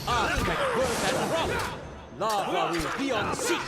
Aztec work and rock! Lava will be on seat!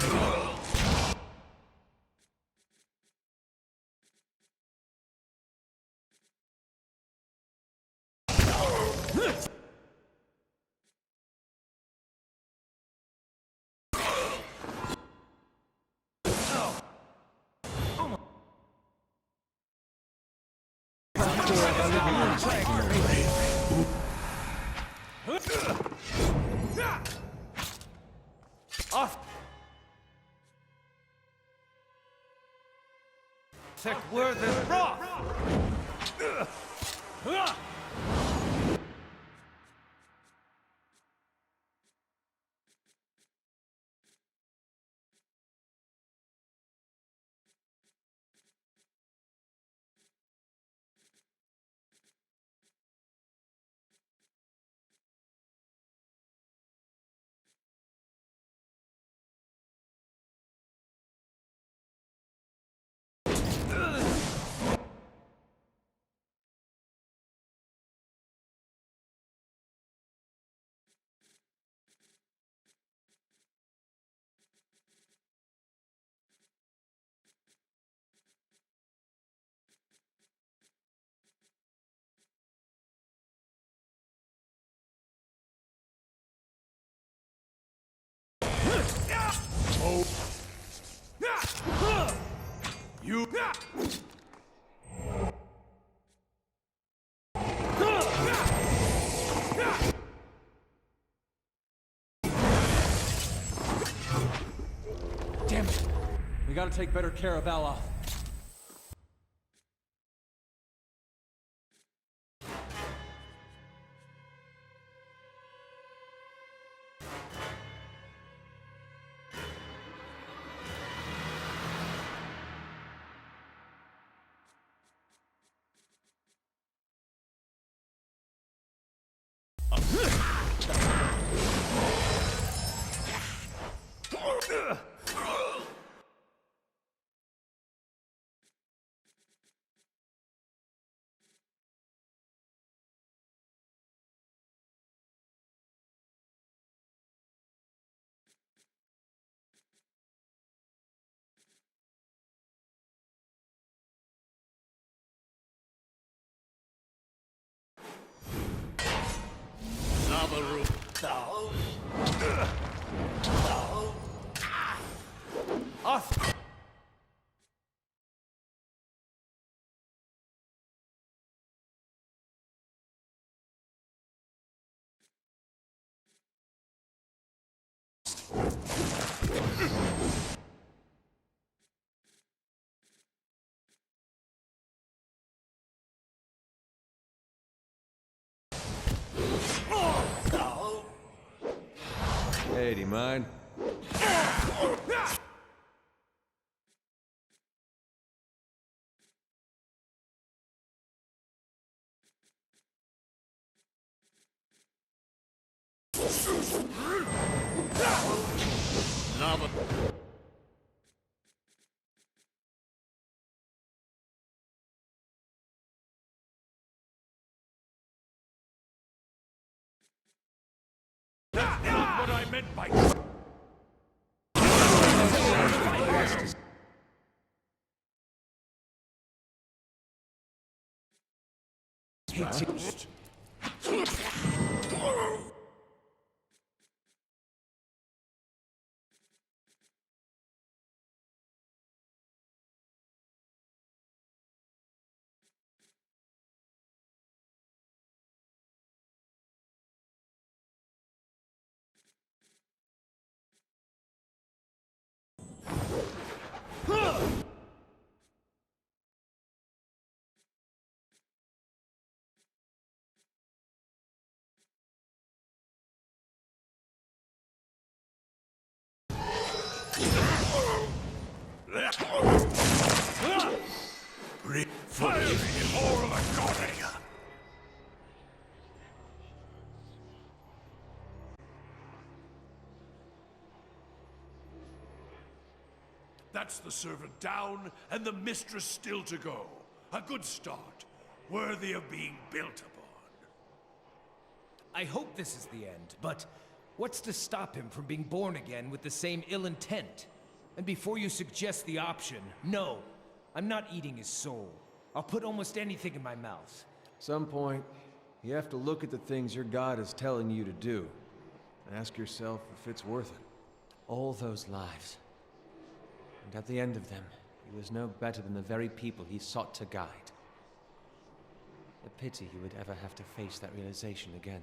Aztec work and rock! You. Damn it! We gotta take better care of Aloth. Hey, do you mind? Lava. That's not what I meant by... Fire me, all of a god! That's the servant down, and the mistress still to go. A good start, worthy of being built upon. I hope this is the end, but what's to stop him from being born again with the same ill intent? And before you suggest the option, no, I'm not eating his soul. I'll put almost anything in my mouth. Some point, you have to look at the things your god is telling you to do, and ask yourself if it's worth it. All those lives. And at the end of them, he was no better than the very people he sought to guide. A pity he would ever have to face that realization again.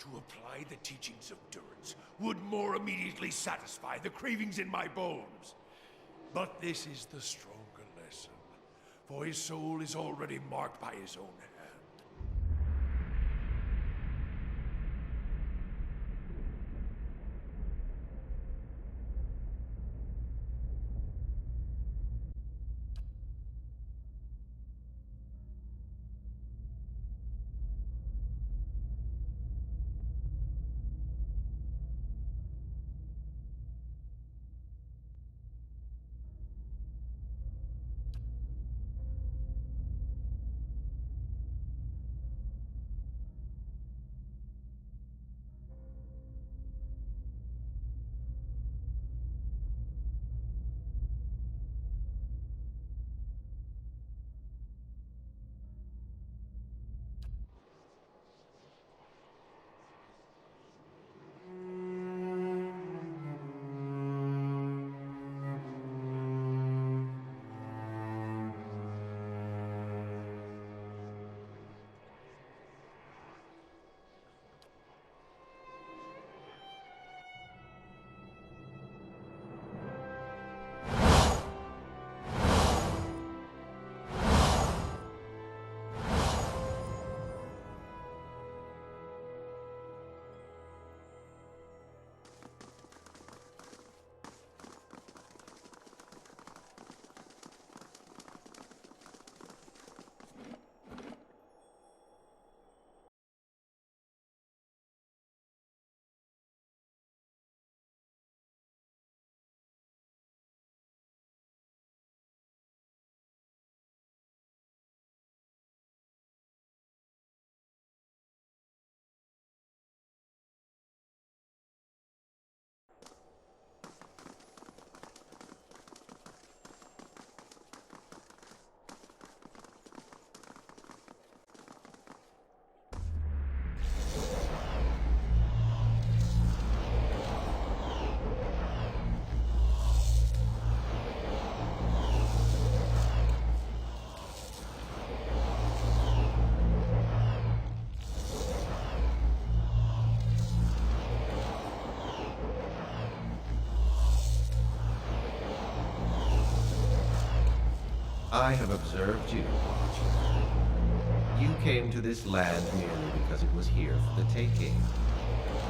To apply the teachings of Durance would more immediately satisfy the cravings in my bones. But this is the stronger lesson, for his soul is already marked by his own hand. I have observed you, Watcher. You came to this land merely because it was here for the taking.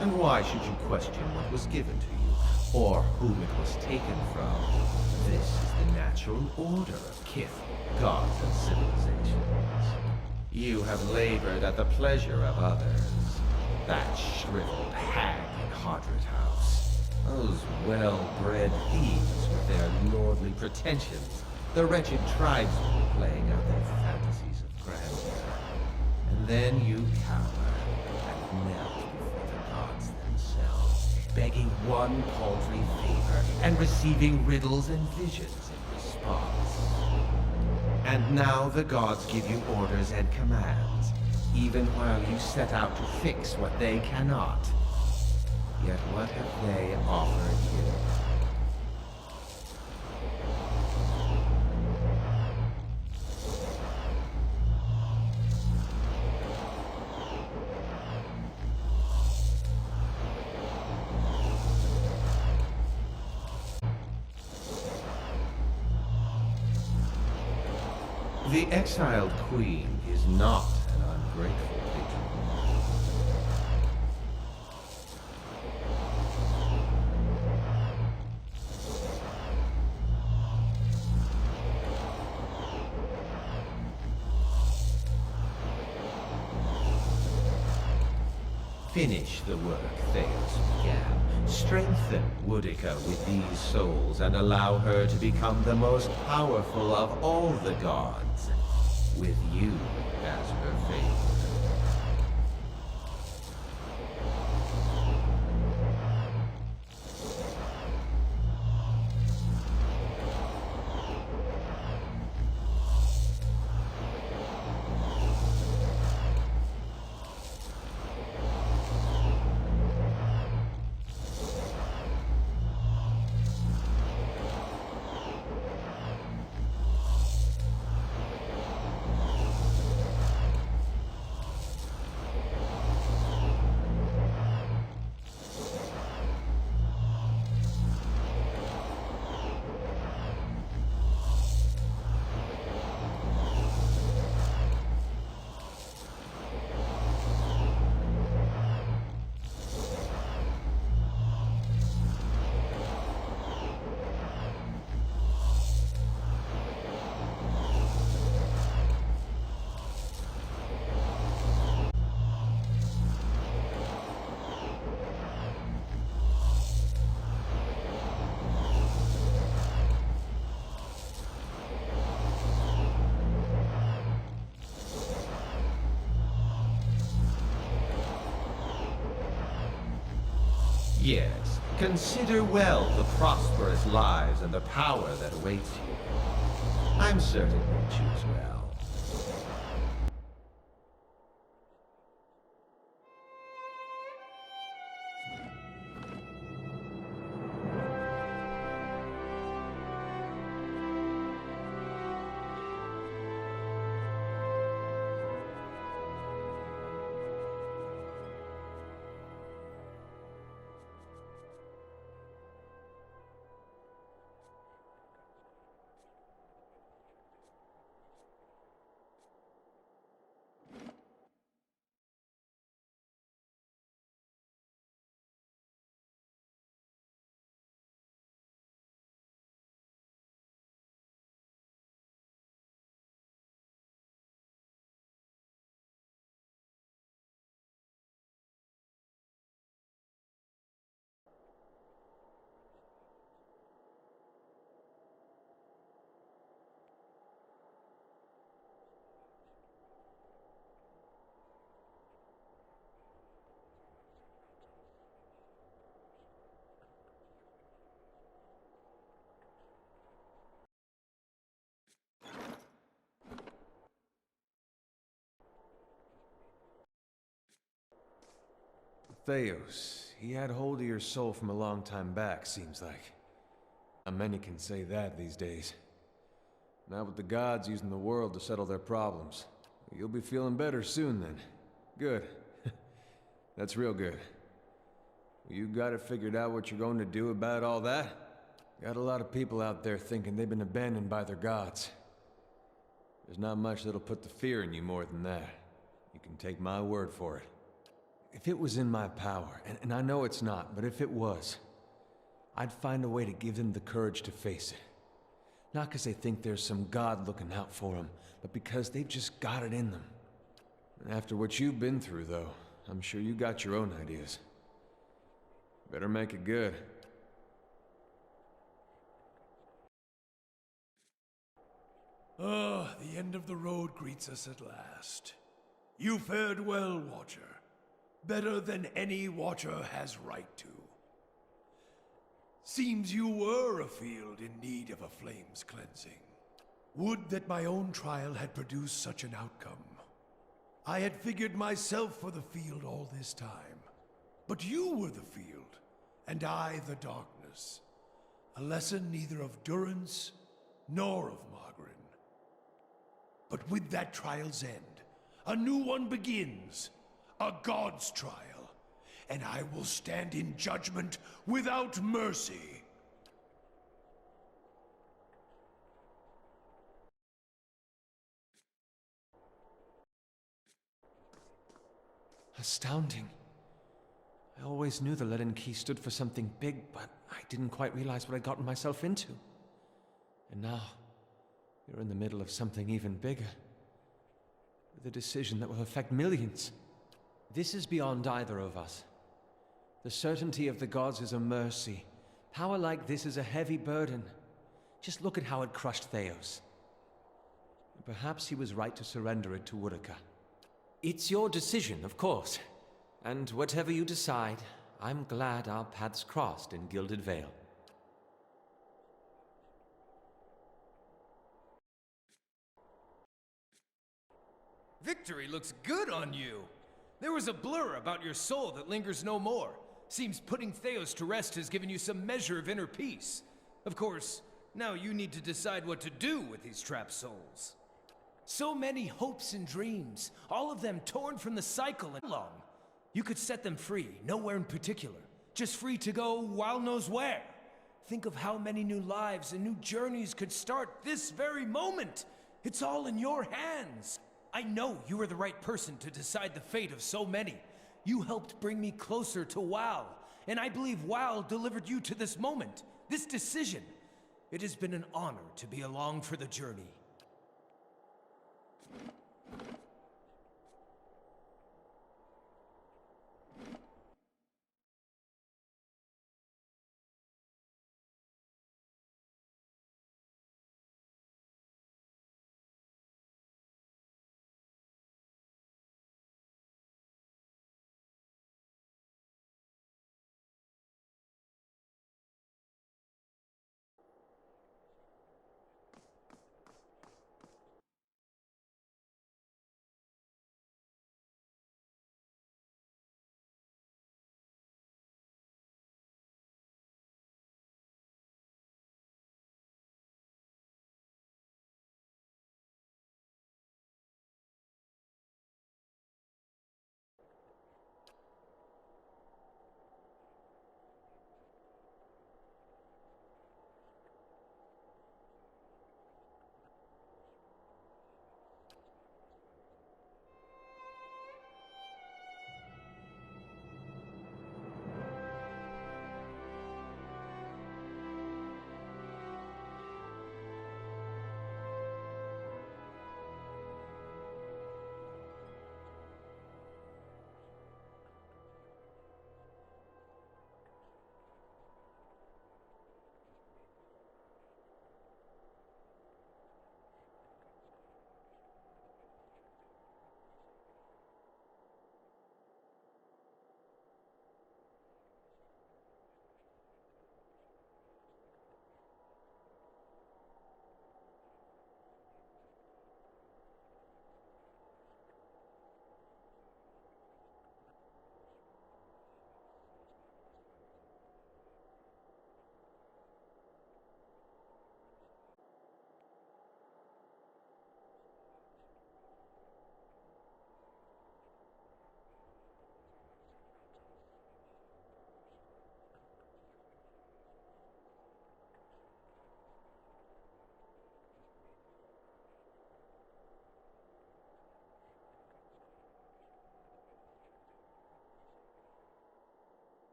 And why should you question what was given to you, or whom it was taken from? This is the natural order of Kith, gods and civilizations. You have labored at the pleasure of others. That shriveled hag in Hardred House. Those well-bred thieves with their lordly pretensions. The wretched tribesmen playing out their fantasies of grandeur. And then you cower and knelt before the gods themselves, begging one paltry favor and receiving riddles and visions in response. And now the gods give you orders and commands, even while you set out to fix what they cannot. Yet what have they offered you? The exiled queen is not an ungrateful patron. Finish the work Theos began. Strengthen Woodica with these souls and allow her to become the most powerful of all the gods, with you as her favorite. Yes, consider well the prosperous lives and the power that awaits you. I'm certain you'll choose well. Theos, he had hold of your soul from a long time back, seems like. Not many can say that these days. Not with the gods using the world to settle their problems. You'll be feeling better soon then. Good. That's real good. You got it figured out what you're going to do about all that? Got a lot of people out there thinking they've been abandoned by their gods. There's not much that'll put the fear in you more than that. You can take my word for it. If it was in my power, and I know it's not, but if it was, I'd find a way to give them the courage to face it. Not because they think there's some god looking out for them, but because they've just got it in them. And after what you've been through, though, I'm sure you got your own ideas. Better make it good. Ah, the end of the road greets us at last. You fared well, Watcher. Better than any Watcher has right to. Seems you were a field in need of a flame's cleansing. Would that my own trial had produced such an outcome. I had figured myself for the field all this time. But you were the field, and I the darkness. A lesson neither of Durance nor of Margaret. But with that trial's end, a new one begins. A god's trial. And I will stand in judgment without mercy. Astounding. I always knew the Leaden Key stood for something big, but I didn't quite realize what I'd gotten myself into. And now, you're in the middle of something even bigger. With a decision that will affect millions. This is beyond either of us. The certainty of the gods is a mercy. Power like this is a heavy burden. Just look at how it crushed Theos. Perhaps he was right to surrender it to Woedica. It's your decision, of course. And whatever you decide, I'm glad our paths crossed in Gilded Vale. Victory looks good on you. There was a blur about your soul that lingers no more. Seems putting Theos to rest has given you some measure of inner peace. Of course, now you need to decide what to do with these trapped souls. So many hopes and dreams, all of them torn from the cycle and long. You could set them free, nowhere in particular. Just free to go wild knows where. Think of how many new lives and new journeys could start this very moment. It's all in your hands. I know you are the right person to decide the fate of so many. You helped bring me closer to WoW, and I believe WoW delivered you to this moment, this decision. It has been an honor to be along for the journey.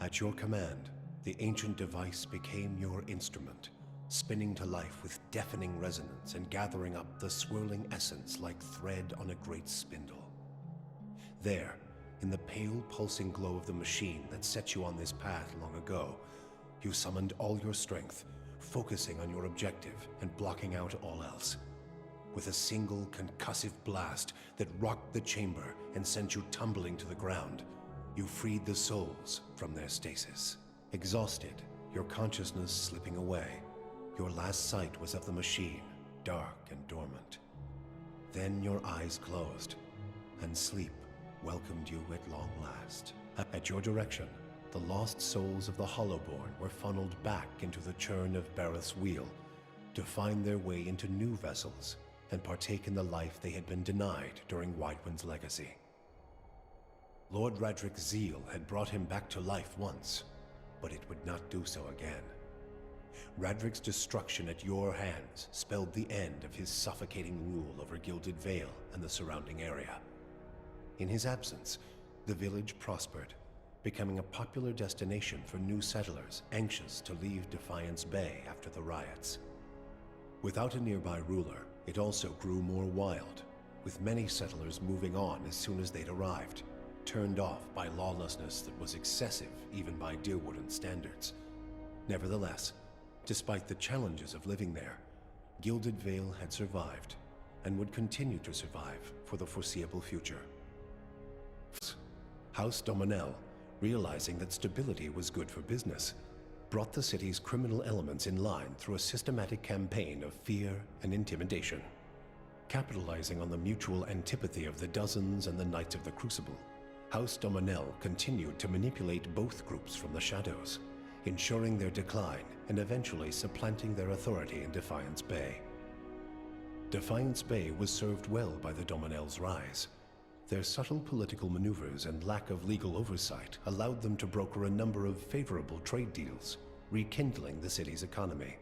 At your command, the ancient device became your instrument, spinning to life with deafening resonance and gathering up the swirling essence like thread on a great spindle. There, in the pale pulsing glow of the machine that set you on this path long ago, you summoned all your strength, focusing on your objective and blocking out all else. With a single concussive blast that rocked the chamber and sent you tumbling to the ground, you freed the souls from their stasis. Exhausted, your consciousness slipping away, your last sight was of the machine, dark and dormant. Then your eyes closed, and sleep welcomed you at long last. At your direction, the lost souls of the Hollowborn were funneled back into the churn of Barroth's wheel to find their way into new vessels and partake in the life they had been denied during Widewind's legacy. Lord Radric's zeal had brought him back to life once, but it would not do so again. Radric's destruction at your hands spelled the end of his suffocating rule over Gilded Vale and the surrounding area. In his absence, the village prospered, becoming a popular destination for new settlers anxious to leave Defiance Bay after the riots. Without a nearby ruler, it also grew more wild, with many settlers moving on as soon as they'd arrived, turned off by lawlessness that was excessive even by Deerwooden standards. Nevertheless, despite the challenges of living there, Gilded Vale had survived, and would continue to survive for the foreseeable future. House Dominel, realizing that stability was good for business, brought the city's criminal elements in line through a systematic campaign of fear and intimidation. Capitalizing on the mutual antipathy of the Dozens and the Knights of the Crucible, House Dominel continued to manipulate both groups from the shadows, ensuring their decline and eventually supplanting their authority in Defiance Bay. Defiance Bay was served well by the Dominel's rise. Their subtle political maneuvers and lack of legal oversight allowed them to broker a number of favorable trade deals, rekindling the city's economy.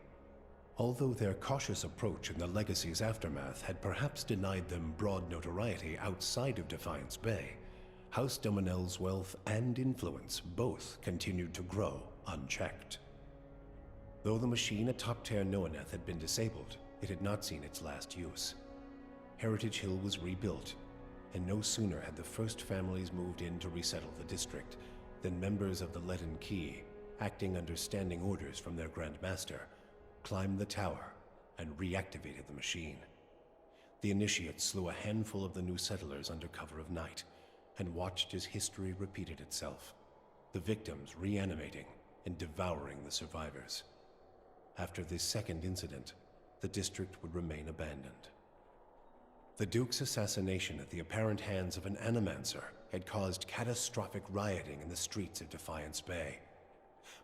Although their cautious approach in the legacy's aftermath had perhaps denied them broad notoriety outside of Defiance Bay, House Dominel's wealth and influence both continued to grow unchecked. Though the machine atop Ter Noaneth had been disabled, it had not seen its last use. Heritage Hill was rebuilt, and no sooner had the first families moved in to resettle the district than members of the Leaden Key, acting under standing orders from their Grand Master, climbed the tower and reactivated the machine. The Initiate slew a handful of the new settlers under cover of night, and watched as history repeated itself, the victims reanimating and devouring the survivors. After this second incident, the district would remain abandoned. The Duke's assassination at the apparent hands of an Animancer had caused catastrophic rioting in the streets of Defiance Bay.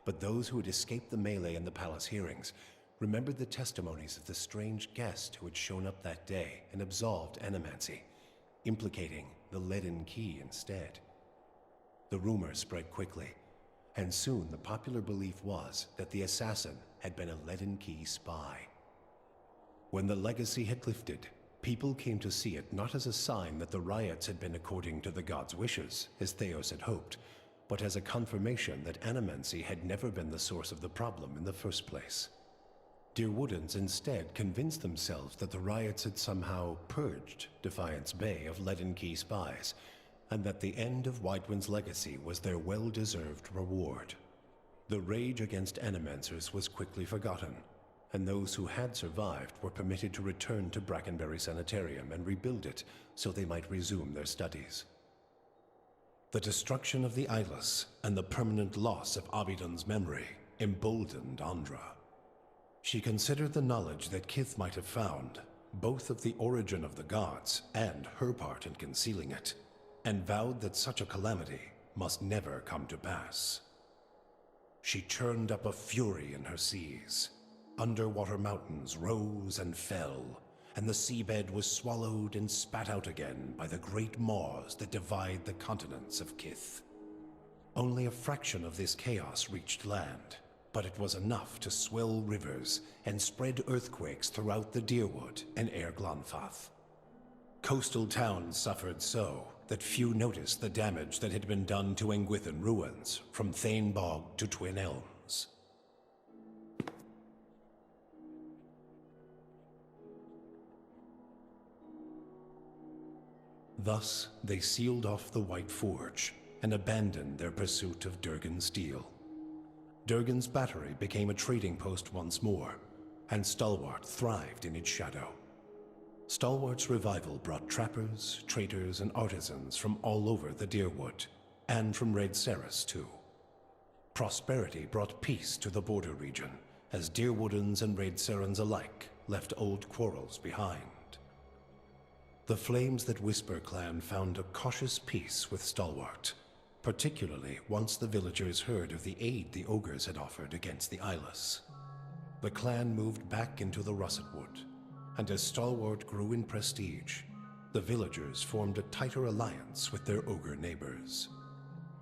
But those who had escaped the melee in the palace hearings remembered the testimonies of the strange guest who had shown up that day and absolved Animancy, implicating the Leaden Key instead. The rumor spread quickly, and soon the popular belief was that the assassin had been a Leaden Key spy. When the legacy had lifted, people came to see it not as a sign that the riots had been according to the gods' wishes, as Theos had hoped, but as a confirmation that Animancy had never been the source of the problem in the first place. Deerwoodens instead convinced themselves that the riots had somehow purged Defiance Bay of Leaden Key spies, and that the end of Widewind's legacy was their well-deserved reward. The rage against Animancers was quickly forgotten, and those who had survived were permitted to return to Brackenberry Sanitarium and rebuild it so they might resume their studies. The destruction of the Eyeless and the permanent loss of Abidan's memory emboldened Andra. She considered the knowledge that Kith might have found, both of the origin of the gods and her part in concealing it, and vowed that such a calamity must never come to pass. She churned up a fury in her seas. Underwater mountains rose and fell, and the seabed was swallowed and spat out again by the great maws that divide the continents of Kith. Only a fraction of this chaos reached land, but it was enough to swell rivers and spread earthquakes throughout the Deerwood and Air Glanfath. Coastal towns suffered so, that few noticed the damage that had been done to Engwithan ruins, from Thane Bog to Twin Elms. Thus, they sealed off the White Forge and abandoned their pursuit of Durgan steel. Durgan's battery became a trading post once more, and Stalwart thrived in its shadow. Stalwart's revival brought trappers, traders, and artisans from all over the Dyrwood, and from Red Ceres too. Prosperity brought peace to the border region, as Dyrwoodans and Red Serans alike left old quarrels behind. The Flames That Whisper clan found a cautious peace with Stalwart, particularly once the villagers heard of the aid the ogres had offered against the Eyeless. The clan moved back into the Russetwood, and as Stalwart grew in prestige, the villagers formed a tighter alliance with their ogre neighbors.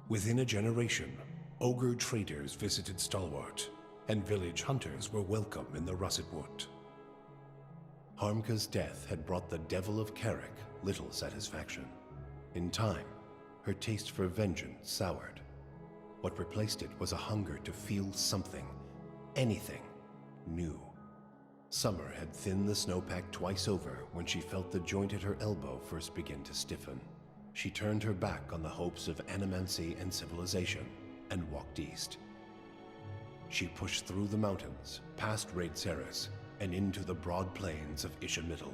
Within a generation, ogre traders visited Stalwart, and village hunters were welcome in the Russetwood. Harmka's death had brought the Devil of Carrick little satisfaction. In time, her taste for vengeance soured. What replaced it was a hunger to feel something, anything, new. Summer had thinned the snowpack twice over when she felt the joint at her elbow first begin to stiffen. She turned her back on the hopes of animancy and civilization and walked east. She pushed through the mountains, past Red Ceres, and into the broad plains of Ishamiddle.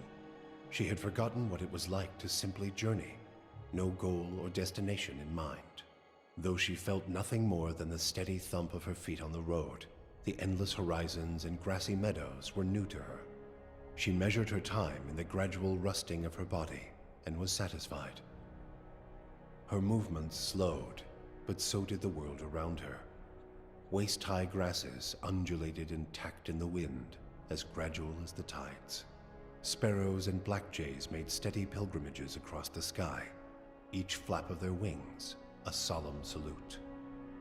She had forgotten what it was like to simply journey, no goal or destination in mind. Though she felt nothing more than the steady thump of her feet on the road, the endless horizons and grassy meadows were new to her. She measured her time in the gradual rusting of her body and was satisfied. Her movements slowed, but so did the world around her. Waist-high grasses undulated and tacked in the wind, as gradual as the tides. Sparrows and blackjays made steady pilgrimages across the sky, each flap of their wings a solemn salute.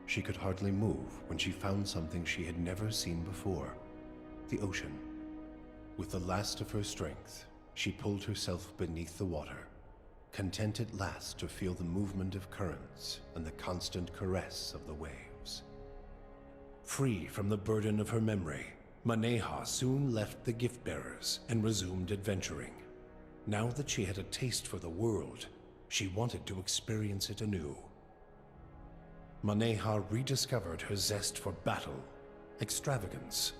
She could hardly move when she found something she had never seen before, the ocean. With the last of her strength, she pulled herself beneath the water, content at last to feel the movement of currents and the constant caress of the waves. Free from the burden of her memory, Maneha soon left the gift-bearers and resumed adventuring. Now that she had a taste for the world, she wanted to experience it anew. Maneha rediscovered her zest for battle, extravagance,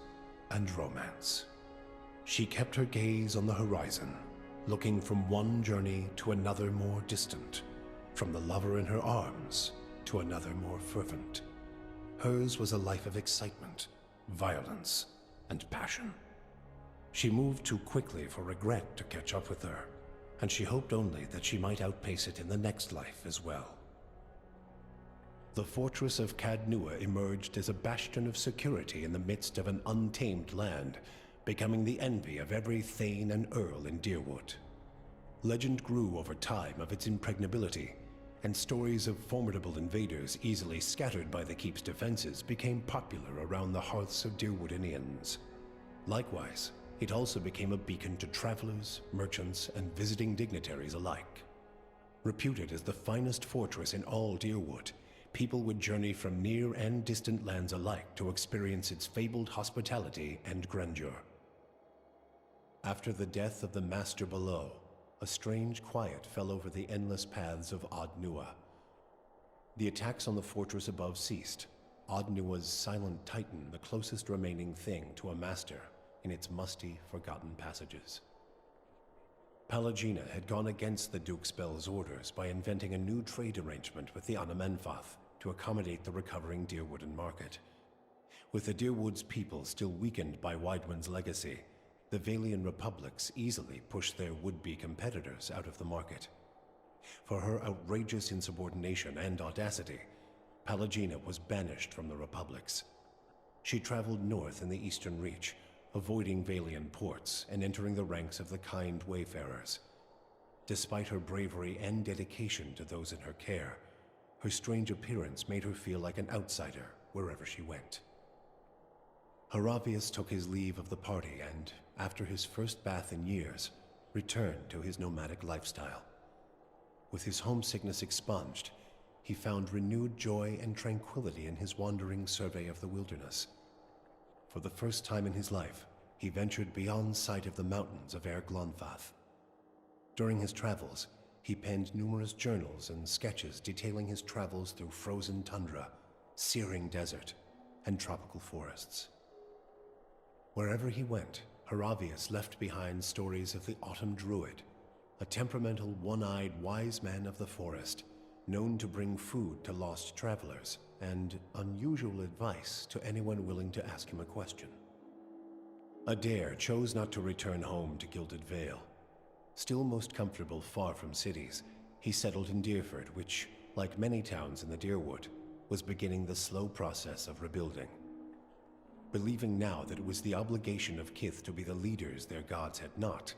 and romance. She kept her gaze on the horizon, looking from one journey to another more distant, from the lover in her arms to another more fervent. Hers was a life of excitement, violence, and passion. She moved too quickly for regret to catch up with her, and she hoped only that she might outpace it in the next life as well. The fortress of Caed Nua emerged as a bastion of security in the midst of an untamed land, becoming the envy of every thane and earl in Dyrwood. Legend grew over time of its impregnability, and stories of formidable invaders easily scattered by the keep's defenses became popular around the hearths of Dyrwoodinians. Likewise, it also became a beacon to travelers, merchants, and visiting dignitaries alike. Reputed as the finest fortress in all Dyrwood, people would journey from near and distant lands alike to experience its fabled hospitality and grandeur. After the death of the Master below, a strange quiet fell over the endless paths of Ad Nua. The attacks on the fortress above ceased, Ad Nua's silent titan the closest remaining thing to a master in its musty, forgotten passages. Pallegina had gone against the Duke Spell's orders by inventing a new trade arrangement with the Anamenfath to accommodate the recovering Dyrwoodan market. With the Dyrwood's people still weakened by Widewind's legacy, the Vailian republics easily pushed their would-be competitors out of the market. For her outrageous insubordination and audacity, Pallegina was banished from the republics. She traveled north in the Eastern Reach, avoiding Vailian ports and entering the ranks of the kind wayfarers. Despite her bravery and dedication to those in her care, her strange appearance made her feel like an outsider wherever she went. Haravius took his leave of the party and, after his first bath in years, returned to his nomadic lifestyle. With his homesickness expunged, he found renewed joy and tranquility in his wandering survey of the wilderness. For the first time in his life, he ventured beyond sight of the mountains of Glonfath. During his travels, he penned numerous journals and sketches detailing his travels through frozen tundra, searing desert, and tropical forests. Wherever he went, Heravius left behind stories of the Autumn Druid, a temperamental, one-eyed wise man of the forest, known to bring food to lost travelers and unusual advice to anyone willing to ask him a question. Adair chose not to return home to Gilded Vale. Still most comfortable far from cities, he settled in Deerford, which, like many towns in the Deerwood, was beginning the slow process of rebuilding. Believing now that it was the obligation of Kith to be the leaders their gods had not,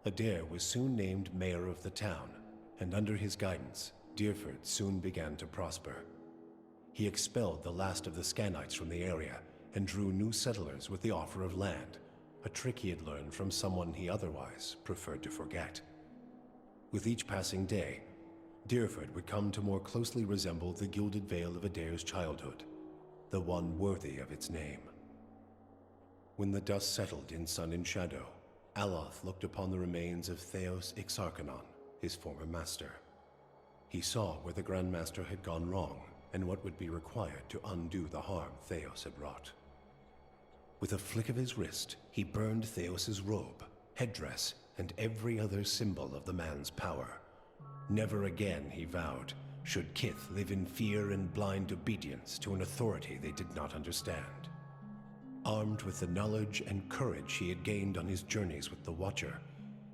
Adair was soon named mayor of the town, and under his guidance, Deerford soon began to prosper. He expelled the last of the Scanites from the area and drew new settlers with the offer of land, a trick he had learned from someone he otherwise preferred to forget. With each passing day, Deerford would come to more closely resemble the Gilded Vale of Adair's childhood, the one worthy of its name. When the dust settled in sun and shadow, Aloth looked upon the remains of Theos Ixarchanon, his former master. He saw where the Grandmaster had gone wrong and what would be required to undo the harm Theos had wrought. With a flick of his wrist, he burned Theos's robe, headdress, and every other symbol of the man's power. Never again, he vowed, should Kith live in fear and blind obedience to an authority they did not understand. Armed with the knowledge and courage he had gained on his journeys with the Watcher,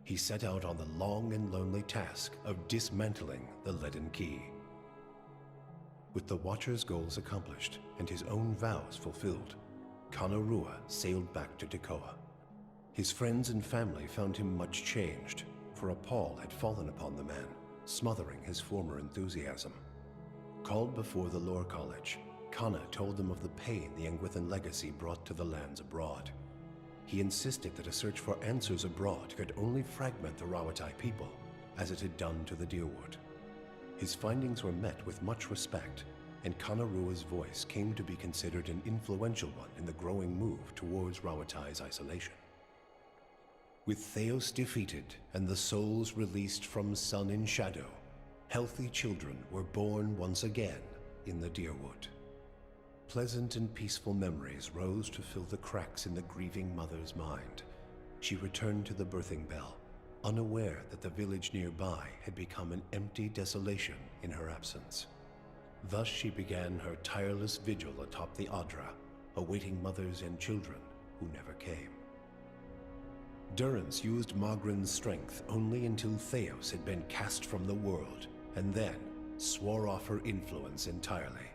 he set out on the long and lonely task of dismantling the Leaden Key. With the Watcher's goals accomplished and his own vows fulfilled, Kanarua sailed back to Tekoa. His friends and family found him much changed, for a pall had fallen upon the man, smothering his former enthusiasm. Called before the Lore College, Kana told them of the pain the Engwithan legacy brought to the lands abroad. He insisted that a search for answers abroad could only fragment the Rawatai people, as it had done to the Deerwood. His findings were met with much respect, and Kanarua's voice came to be considered an influential one in the growing move towards Rawatai's isolation. With Theos defeated and the souls released from sun and shadow, healthy children were born once again in the Deerwood. Pleasant and peaceful memories rose to fill the cracks in the grieving mother's mind. She returned to the birthing bell, unaware that the village nearby had become an empty desolation in her absence. Thus she began her tireless vigil atop the Adra, awaiting mothers and children who never came. Durrance used Magrin's strength only until Theos had been cast from the world, and then swore off her influence entirely.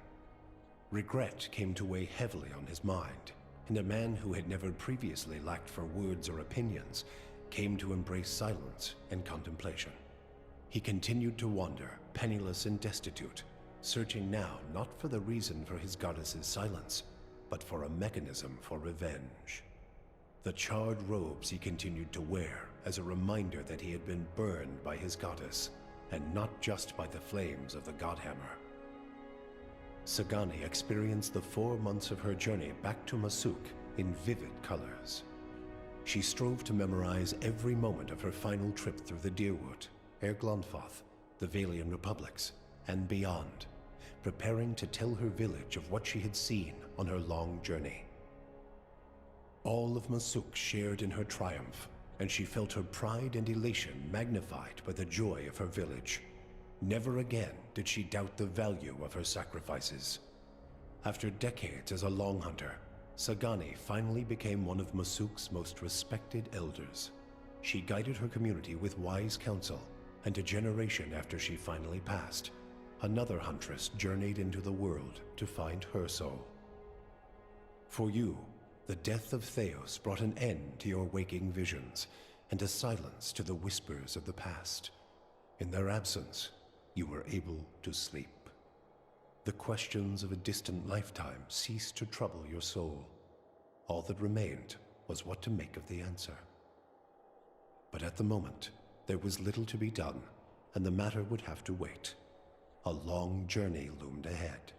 Regret came to weigh heavily on his mind, and a man who had never previously lacked for words or opinions came to embrace silence and contemplation. He continued to wander, penniless and destitute, searching now not for the reason for his goddess's silence, but for a mechanism for revenge. The charred robes he continued to wear as a reminder that he had been burned by his goddess, and not just by the flames of the Godhammer. Sagani experienced the 4 months of her journey back to Masuk in vivid colors. She strove to memorize every moment of her final trip through the Deerwood, Glonfath, the Valian Republics, and beyond, preparing to tell her village of what she had seen on her long journey. All of Masuk shared in her triumph, and she felt her pride and elation magnified by the joy of her village. Never again did she doubt the value of her sacrifices. After decades as a long hunter, Sagani finally became one of Masuk's most respected elders. She guided her community with wise counsel, and a generation after she finally passed, another huntress journeyed into the world to find her soul. For you, the death of Theos brought an end to your waking visions, and a silence to the whispers of the past. In their absence, you were able to sleep. The questions of a distant lifetime ceased to trouble your soul. All that remained was what to make of the answer. But at the moment, there was little to be done, and the matter would have to wait. A long journey loomed ahead.